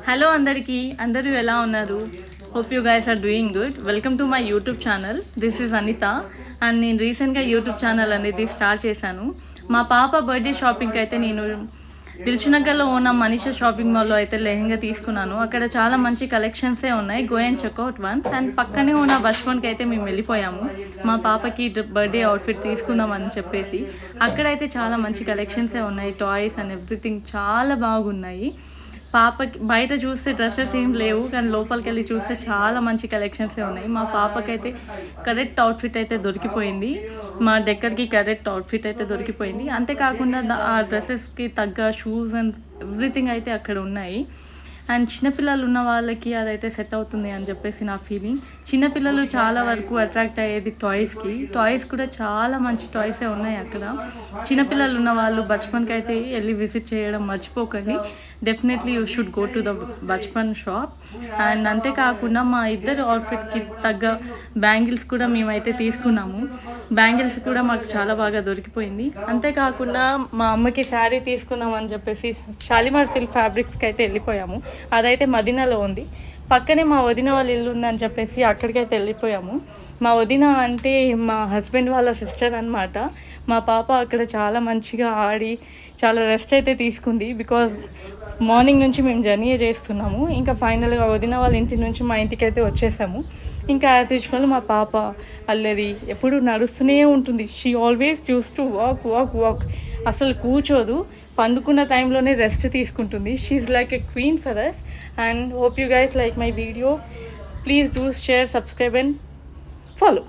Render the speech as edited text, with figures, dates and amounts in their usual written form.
Hello అందరికీ, అందరూ ఎలా ఉన్నారు? Hope you guys are doing good. Welcome to my YouTube channel. This is Anita and నేను రీసెంట్గా యూట్యూబ్ ఛానల్ అనేది స్టార్ట్ చేశాను. మా పాప బర్త్డే షాపింగ్కి అయితే నేను దిల్సుఖ్నగర్లో ఉన్న మనీషా షాపింగ్ మాల్లో అయితే లెహంగా తీసుకున్నాను. అక్కడ చాలా మంచి కలెక్షన్సే ఉన్నాయి. Go and checkout once. And పక్కనే ఉన్న బచ్పన్కి అయితే మేము వెళ్ళిపోయాము మా పాపకి బర్త్డే అవుట్ఫిట్ తీసుకుందామని చెప్పేసి. అక్కడైతే చాలా మంచి కలెక్షన్సే ఉన్నాయి. టాయ్స్ అండ్ ఎవ్రీథింగ్ చాలా బాగున్నాయి. పాపకి బయట చూస్తే డ్రెస్సెస్ ఏం లేవు, కానీ లోపలికి వెళ్ళి చూస్తే చాలా మంచి కలెక్షన్సే ఉన్నాయి. మా పాపకైతే కరెక్ట్ అవుట్ఫిట్ అయితే దొరికిపోయింది. మా దగ్గరికి కరెక్ట్ అవుట్ఫిట్ అయితే దొరికిపోయింది. అంతేకాకుండా ఆ డ్రెస్సెస్కి తగ్గ షూస్ అండ్ ఎవ్రీథింగ్ అయితే అక్కడ ఉన్నాయి. అండ్ చిన్నపిల్లలు ఉన్న వాళ్ళకి అదైతే సెట్ అవుతుంది అని చెప్పేసి నా ఫీలింగ్. చిన్నపిల్లలు చాలా వరకు అట్రాక్ట్ అయ్యేది టాయ్స్కి. టాయ్స్ కూడా చాలా మంచి టాయ్సే ఉన్నాయి అక్కడ. చిన్నపిల్లలు ఉన్న వాళ్ళు బచ్పన్కి అయితే వెళ్ళి విజిట్ చేయడం మర్చిపోకండి. Definitely you should go to the Bachpan shop. And అంతేకాకుండా మా ఇద్దరు అవుట్ఫిట్కి తగ్గ బ్యాంగిల్స్ కూడా మేమైతే తీసుకున్నాము. బ్యాంగిల్స్ కూడా మాకు చాలా బాగా దొరికిపోయింది. అంతేకాకుండా మా అమ్మకి శారీ తీసుకుందామని చెప్పేసి షాలిమార్ సిల్క్ ఫ్యాబ్రిక్స్కి అయితే వెళ్ళిపోయాము. అదైతే మదీనాలో ఉంది. పక్కనే మా వదిన వాళ్ళ ఇల్లు ఉందని చెప్పేసి అక్కడికైతే వెళ్ళిపోయాము. మా వదిన అంటే మా హస్బెండ్ వాళ్ళ సిస్టర్ అనమాట. మా పాప అక్కడ చాలా మంచిగా ఆడి చాలా రెస్ట్ అయితే తీసుకుంది. బికాజ్ మార్నింగ్ నుంచి మేము జర్నీ చేస్తున్నాము. ఇంకా ఫైనల్గా వదిన వాళ్ళ ఇంటి నుంచి మా ఇంటికి అయితే వచ్చేసాము. ఇంకా యాజ్ యూజువల్ మా పాప అల్లరి ఎప్పుడు నడుస్తూనే ఉంటుంది. She always use to walk walk walk. అసలు కూర్చోదు. పండుకున్న టైంలోనే రెస్ట్ తీసుకుంటుంది. She like a queen for us. And hope you guys like my video. Please do share, subscribe and follow.